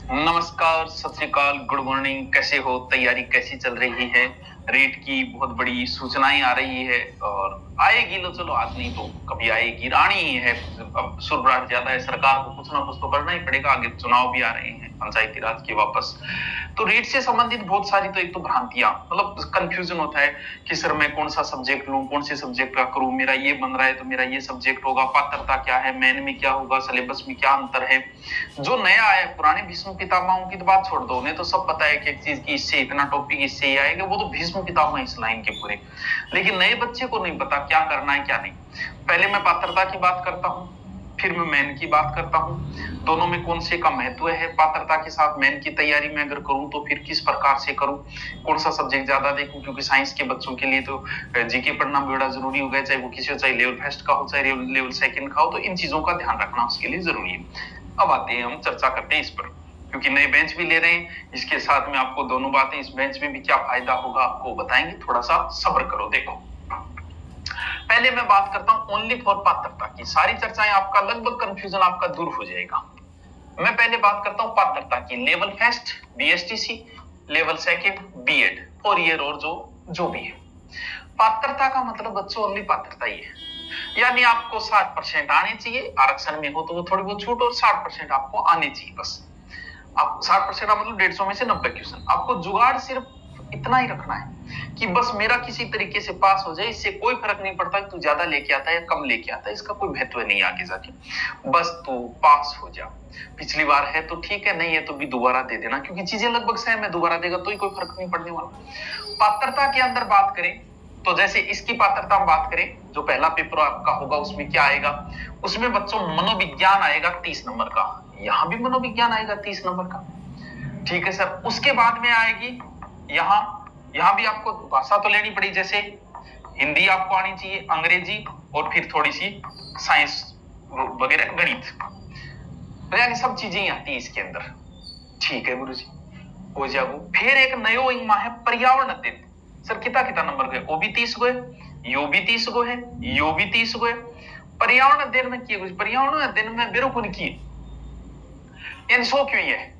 नमस्कार, सत श्री अकाल, गुड मॉर्निंग। कैसे हो? तैयारी कैसी चल रही है? रेट की बहुत बड़ी सूचनाएं आ रही है और आएगी। लो चलो, आज नहीं तो कभी आएगी, आनी ही है। अब सुरबराट ज्यादा है, सरकार को कुछ ना कुछ तो करना ही पड़ेगा। आगे चुनाव भी आ रहे हैं, पंचायती राज के वापस। तो रेट से संबंधित बहुत सारी, तो एक तो भ्रांतियां, मतलब कंफ्यूजन होता है कि सर मैं कौन सा सब्जेक्ट लूं, कौन से सब्जेक्ट का करूं, मेरा ये बन रहा है तो मेरा ये सब्जेक्ट होगा, पात्रता क्या है, मेन में क्या होगा, सिलेबस में क्या अंतर है। जो नया है, पुराने भीष्म पितामहों की तो बात छोड़ दो, उन्हें तो सब पता है कि एक चीज की इससे इतना टॉपिक इससे ही आएगा, वो तो भीष्म पितामह इस लाइन के पूरे। लेकिन नए बच्चे को नहीं पता क्या करना है क्या नहीं। पहले मैं पात्रता की बात करता हूँ, फिर मैं मेन की बात करता हूँ। दोनों में कौन से का महत्व है, पात्रता के साथ मेन की तैयारी में अगर करूं तो फिर किस प्रकार से करूं, कौन सा सब्जेक्ट ज्यादा देखूं, क्योंकि साइंस के बच्चों के लिए तो जीके पढ़ना भी बड़ा जरूरी हो गया, चाहे वो किसी चाहे लेवल फर्स्ट का हो, चाहे लेवल सेकंड का हो। तो इन चीजों का ध्यान रखना उसके लिए जरूरी है। अब आते हैं, हम चर्चा करते हैं इस पर, क्योंकि नए बेंच भी ले रहे हैं, इसके साथ में आपको दोनों बातें, इस बेंच में भी क्या फायदा होगा आपको बताएंगे। थोड़ा सा सब्र करो। देखो, पहले मैं बात करता हूं ओनली फॉर पात्रता की। सारी चर्चाएं आपका लगभग कंफ्यूजन आपका दूर हो जाएगा। मैं पहले बात करता हूं पात्रता की। Level first BSTC, level second BEd, 4 year और जो भी है। पात्रता का मतलब बच्चों ओनली पात्रता ही है, यानी आपको 60% आने चाहिए, आरक्षण में हो तो वो थोड़ी बहुत छूट, और 60% आपको आने चाहिए बस। आप 60% मतलब 150 में से 90 क्वेश्चन। आपको जुगाड़ सिर्फ इतना ही रखना है कि बस मेरा किसी तरीके से पास हो जाए, इससे कोई फर्क नहीं पड़ता कि तू ज्यादा लेके आता है या कम लेके आता है, इसका कोई महत्व नहीं आगे जाके, बस तू पास हो जा। पिछली बार है तो ठीक है, नहीं है तो भी दोबारा दे देना, क्योंकि चीजें लगभग सेम है, दोबारा देगा तो ही कोई फर्क नहीं पड़ने वाला। पात्रता के अंदर बात करें तो जैसे इसकी पात्रता हम बात करें, जो पहला पेपर आपका होगा उसमें क्या आएगा, उसमें बच्चों मनोविज्ञान आएगा 30 नंबर का, यहां भी मनोविज्ञान आएगा 30 नंबर का, ठीक है सर। उसके बाद में आएगी यहां भी आपको भाषा तो लेनी पड़ी, जैसे हिंदी आपको आनी चाहिए, अंग्रेजी, और फिर थोड़ी सी साइंस वगैरह, गणित, तो यानी सब चीजें ही आती है इसके अंदर, ठीक है गुरु जी, हो जाओ। फिर एक नयो इंग है पर्यावरण अध्ययन। सर कितना नंबर गए, वो भी 30 गो है, यो भी 30 गो है, यो भी 30 गो है। पर्यावरण अध्ययन में किए, पर्यावरण अध्ययन में बेरो को नहीं, यानी 100 क्यों है।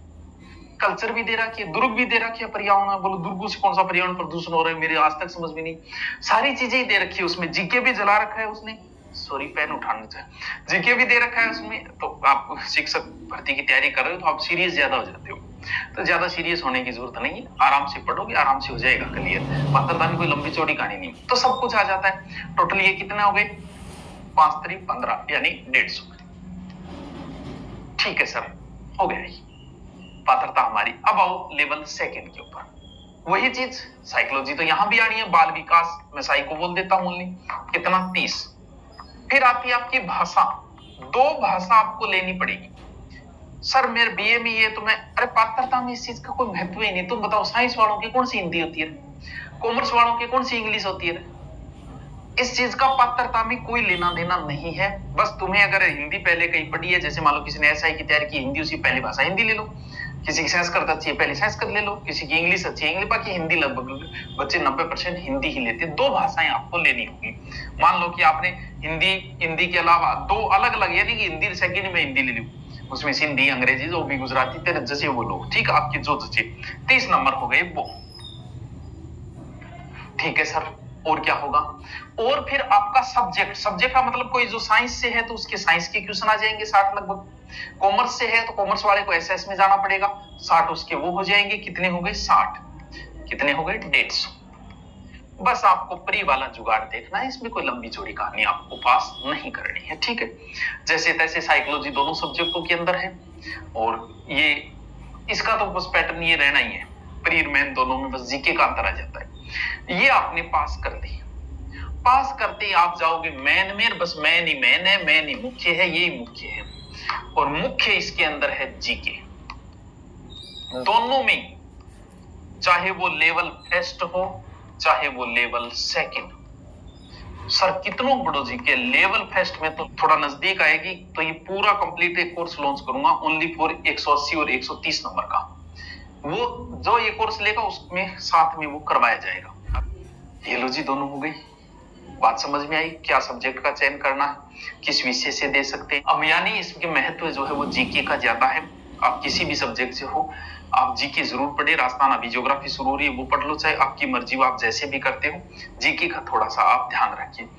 कल्चर भी दे रखी है, दुर्ग भी दे रखी है, पर्यावरण, बोलो दुर्ग से कौन सा पर्यावरण प्रदूषण हो रहा है, मेरे आज तक समझ में नहीं। सारी चीजें ही दे रखी है उसमें, जीके भी जला रखा है उसने, सॉरी पेन उठाना चाहिए, जीके भी दे रखा है उसमें। तो आप शिक्षक भर्ती की तैयारी कर रहे हो तो आप सीरियस ज्यादा हो जाते हो, तो ज्यादा सीरियस होने की जरूरत नहीं है, आराम से पढ़ोगे आराम से हो जाएगा क्लियर। पात्रता में कोई लंबी चौड़ी कहानी नहीं, तो सब कुछ आ जाता है। टोटल ये कितने हो गए, 5 3 15, यानी 150। ठीक है सर, हो गया पात्रता हमारी। अब आओ लेवल सेकंड के ऊपर, वही चीज साइकोलॉजी तो यहां भी आनी है, बाल विकास मैं साइको बोल देता हूं ओनली, कितना 30। फिर आती है आपकी भाषा, 2 भाषा आपको लेनी पड़ेगी। सर मेरे बीए में ये तो मैं, अरे पात्रता में इस चीज का कोई महत्व ही नहीं। तुम बताओ साइंस वालों की कौन सी हिंदी होती है, कॉमर्स वालों की कौन सी इंग्लिश होती है। इस चीज का पात्रता में कोई लेना देना नहीं है। बस तुम्हें अगर हिंदी पहले कहीं पढ़ी है, जैसे मान लो किसी ने एसआई की तैयारी की, हिंदी उसकी पहली भाषा हिंदी ले लो, किसी की संस्कृत अच्छी है पहले संस्कृत ले लो, किसी की इंग्लिश अच्छी है इंग्लिश, बाकी हिंदी लगभग बच्चे 90% हिंदी ही लेते हैं। 2 भाषाएं आपको लेनी होगी। मान लो कि आपने हिंदी के अलावा 2 अलग अलग, यानी कि हिंदी सेकंड में हिंदी ले ली, उसमें सिंधी अंग्रेजी जो भी गुजराती तेरे जैसे वो लोग, ठीक, आपके जो जैसे 30 नंबर हो गए वो, ठीक है सर। और क्या होगा, और फिर आपका सब्जेक्ट का मतलब कोई जो साइंस से है तो उसके साइंस के क्वेश्चन आ जाएंगे 60 लगभग। कॉमर्स से है तो कॉमर्स वाले को एसएस में जाना पड़ेगा, 60 उसके वो हो जाएंगे। कितने हो गए 60, कितने हो गए 150। बस आपको प्री वाला जुगाड़ देखना है, इसमें कोई लंबी चौड़ी कहानी आपको पास नहीं करनी है, ठीक है। जैसे तैसे साइकोलॉजी दोनों सब्जेक्टों के अंदर है, और ये इसका तो बस पैटर्न ये रहना ही है, प्री मेन दोनों में बस जीके का अंतर आ जाता है। ये आपने पास कर दी, पास करते ही आप जाओगे मेन में, बस मेन ही मेन है, मेन ही मुख्य है, यही मुख्य है, और मुख्य इसके अंदर है जीके। दोनों में, चाहे वो लेवल फर्स्ट हो चाहे वो लेवल सेकंड। सर कितनों बड़ो जीके, लेवल फर्स्ट में तो थोड़ा नजदीक आएगी, तो ये पूरा कंप्लीट एक कोर्स लॉन्च करूंगा ओनली फॉर 180 और 130 नंबर का। वो जो ये कोर्स लेगा उसमें साथ में वो करवाया जाएगा। ये लो जी, दोनों हो गई। बात समझ में आई, क्या सब्जेक्ट का चयन करना है, किस विषय से दे सकते हैं। अब यानी इसके महत्व जो है वो जीके का ज्यादा है, आप किसी भी सब्जेक्ट से हो, आप जीके ज़रूर पढ़िए, राजस्थान अभी ज्योग्राफी शुरू हो रही है, वो पढ़ लो, चाहे आपकी मर्ज़ी हो, आप जैसे भी करते हो, जीके का थोड़ा-सा आप ध्यान रखिए।